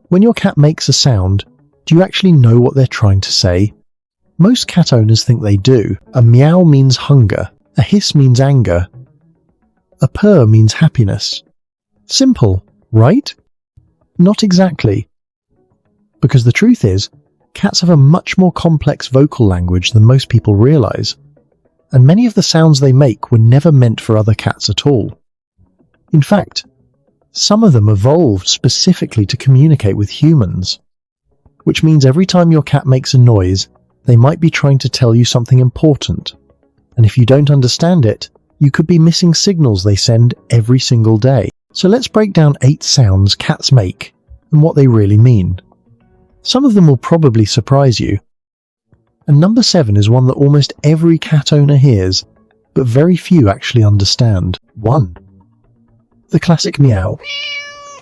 When your cat makes a sound, do you actually know what they're trying to say? Most cat owners think they do. A meow means hunger, a hiss means anger, a purr means happiness. Simple, right? Not exactly. Because the truth is, cats have a much more complex vocal language than most people realize, and many of the sounds they make were never meant for other cats at all. In fact, some of them evolved specifically to communicate with humans, which means every time your cat makes a noise, they might be trying to tell you something important, and if you don't understand it, you could be missing signals they send every single day. So let's break down 8 sounds cats make and what they really mean. Some of them will probably surprise you. And number 7 is one that almost every cat owner hears, but very few actually understand. 1. The classic meow.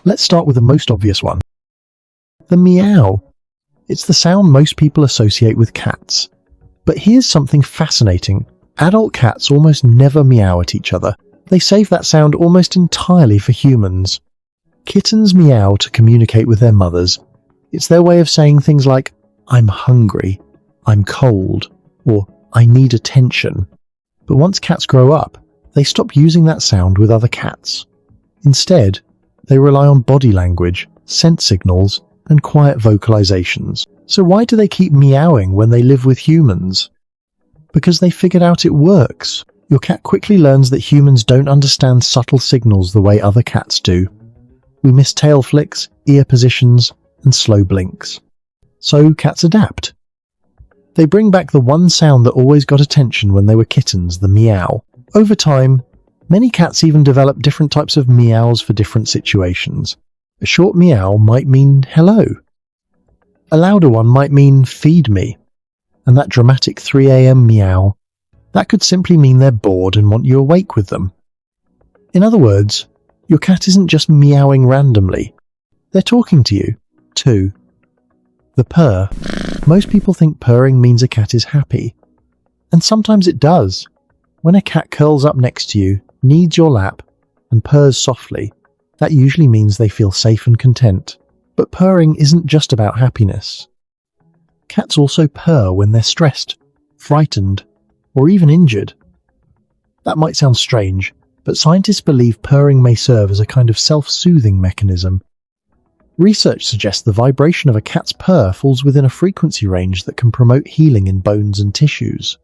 Let's start with the most obvious one. The meow. It's the sound most people associate with cats. But here's something fascinating. Adult cats almost never meow at each other. They save that sound almost entirely for humans. Kittens meow to communicate with their mothers. It's their way of saying things like, "I'm hungry," "I'm cold," or "I need attention." But once cats grow up, they stop using that sound with other cats. Instead, they rely on body language, scent signals, and quiet vocalizations. So why do they keep meowing when they live with humans? Because they figured out it works. Your cat quickly learns that humans don't understand subtle signals the way other cats do. We miss tail flicks, ear positions, and slow blinks. So cats adapt. They bring back the one sound that always got attention when they were kittens, the meow. Over time, many cats even develop different types of meows for different situations. A short meow might mean hello. A louder one might mean feed me. And that dramatic 3 a.m. meow, that could simply mean they're bored and want you awake with them. In other words, your cat isn't just meowing randomly. They're talking to you, too. The purr. Most people think purring means a cat is happy. And sometimes it does. When a cat curls up next to you, kneads your lap, and purrs softly, that usually means they feel safe and content. But purring isn't just about happiness. Cats also purr when they're stressed, frightened, or even injured. That might sound strange, but scientists believe purring may serve as a kind of self-soothing mechanism. Research suggests the vibration of a cat's purr falls within a frequency range that can promote healing in bones and tissues.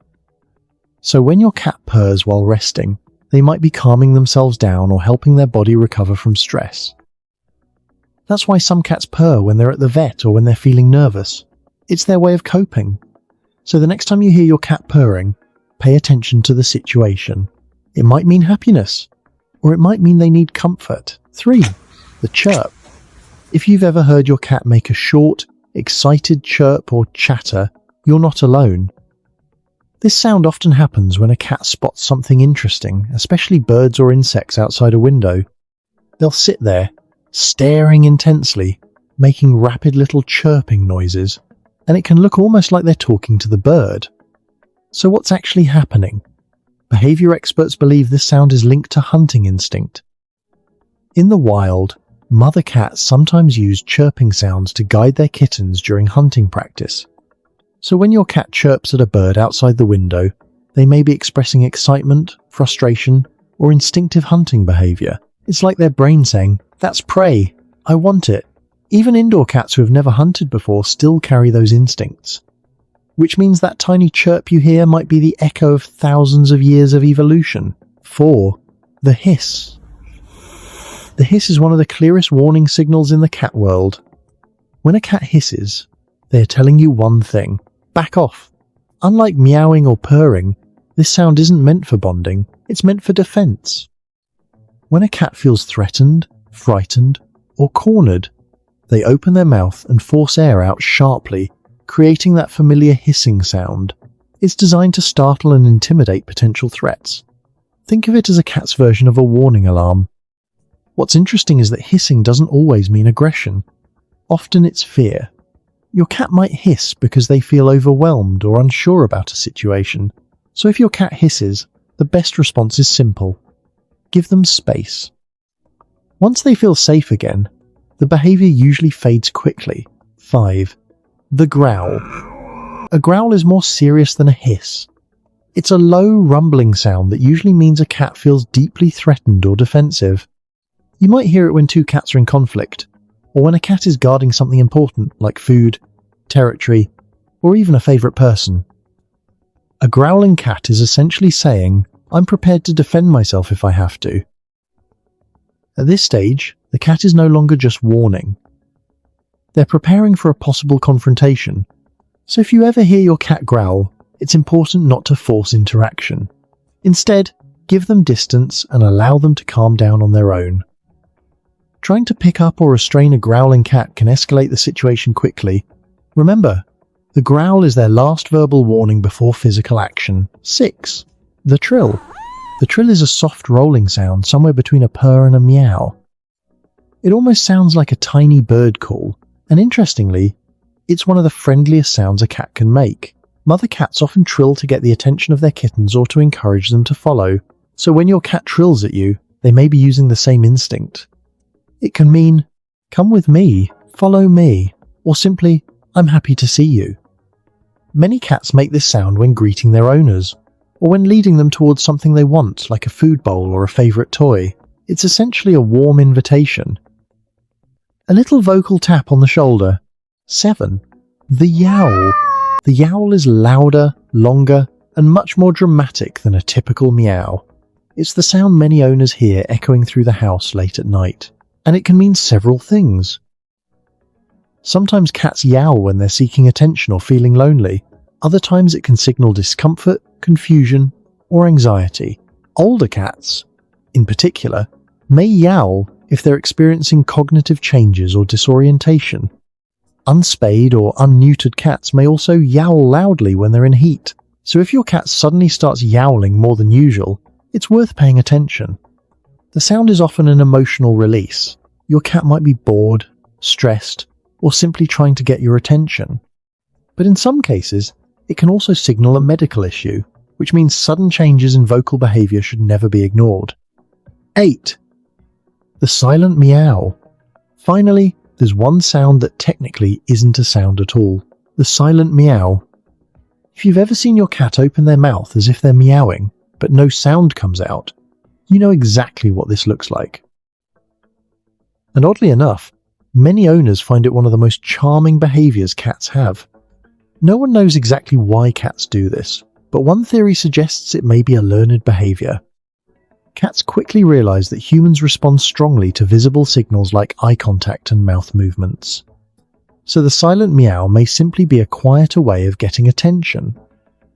So when your cat purrs while resting, they might be calming themselves down or helping their body recover from stress. That's why some cats purr when they're at the vet or when they're feeling nervous. It's their way of coping. So the next time you hear your cat purring, pay attention to the situation. It might mean happiness, or it might mean they need comfort. 3. The chirp. If you've ever heard your cat make a short, excited chirp or chatter, you're not alone. This sound often happens when a cat spots something interesting, especially birds or insects outside a window. They'll sit there, staring intensely, making rapid little chirping noises, and it can look almost like they're talking to the bird. So what's actually happening? Behavior experts believe this sound is linked to hunting instinct. In the wild, mother cats sometimes use chirping sounds to guide their kittens during hunting practice. So when your cat chirps at a bird outside the window, they may be expressing excitement, frustration, or instinctive hunting behavior. It's like their brain saying, "That's prey, I want it." Even indoor cats who have never hunted before still carry those instincts. Which means that tiny chirp you hear might be the echo of thousands of years of evolution. 4. The hiss. The hiss is one of the clearest warning signals in the cat world. When a cat hisses, they are telling you one thing: back off. Unlike meowing or purring, this sound isn't meant for bonding, it's meant for defense. When a cat feels threatened, frightened, or cornered, they open their mouth and force air out sharply, creating that familiar hissing sound. It's designed to startle and intimidate potential threats. Think of it as a cat's version of a warning alarm. What's interesting is that hissing doesn't always mean aggression. Often it's fear. Your cat might hiss because they feel overwhelmed or unsure about a situation. So if your cat hisses, the best response is simple. Give them space. Once they feel safe again, the behavior usually fades quickly. 5. The growl. A growl is more serious than a hiss. It's a low, rumbling sound that usually means a cat feels deeply threatened or defensive. You might hear it when two cats are in conflict, or when a cat is guarding something important like food, territory, or even a favourite person. A growling cat is essentially saying, "I'm prepared to defend myself if I have to." At this stage, the cat is no longer just warning. They're preparing for a possible confrontation. So if you ever hear your cat growl, it's important not to force interaction. Instead, give them distance and allow them to calm down on their own. Trying to pick up or restrain a growling cat can escalate the situation quickly. Remember, the growl is their last verbal warning before physical action. 6. The trill. The trill is a soft rolling sound somewhere between a purr and a meow. It almost sounds like a tiny bird call, and interestingly, it's one of the friendliest sounds a cat can make. Mother cats often trill to get the attention of their kittens or to encourage them to follow, so when your cat trills at you, they may be using the same instinct. It can mean, "Come with me, follow me," or simply, "I'm happy to see you." Many cats make this sound when greeting their owners, or when leading them towards something they want, like a food bowl or a favourite toy. It's essentially a warm invitation. A little vocal tap on the shoulder. 7. The yowl. The yowl is louder, longer, and much more dramatic than a typical meow. It's the sound many owners hear echoing through the house late at night, and it can mean several things. Sometimes cats yowl when they're seeking attention or feeling lonely. Other times it can signal discomfort, confusion, or anxiety. Older cats, in particular, may yowl if they're experiencing cognitive changes or disorientation. Unspayed or unneutered cats may also yowl loudly when they're in heat, so if your cat suddenly starts yowling more than usual, it's worth paying attention. The sound is often an emotional release. Your cat might be bored, stressed, or simply trying to get your attention. But in some cases, it can also signal a medical issue, which means sudden changes in vocal behaviour should never be ignored. 8. The silent meow. Finally, there's one sound that technically isn't a sound at all. The silent meow. If you've ever seen your cat open their mouth as if they're meowing, but no sound comes out, you know exactly what this looks like. And oddly enough, many owners find it one of the most charming behaviours cats have. No one knows exactly why cats do this, but one theory suggests it may be a learned behaviour. Cats quickly realise that humans respond strongly to visible signals like eye contact and mouth movements. So the silent meow may simply be a quieter way of getting attention.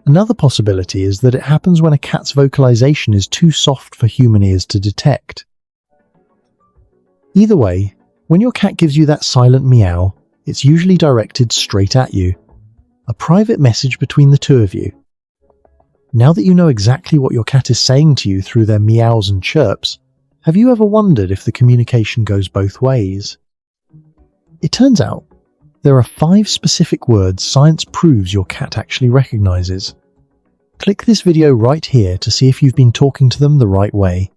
Another possibility is that it happens when a cat's vocalization is too soft for human ears to detect. Either way, when your cat gives you that silent meow, it's usually directed straight at you. A private message between the two of you. Now that you know exactly what your cat is saying to you through their meows and chirps, have you ever wondered if the communication goes both ways? It turns out, there are 5 specific words science proves your cat actually recognizes. Click this video right here to see if you've been talking to them the right way.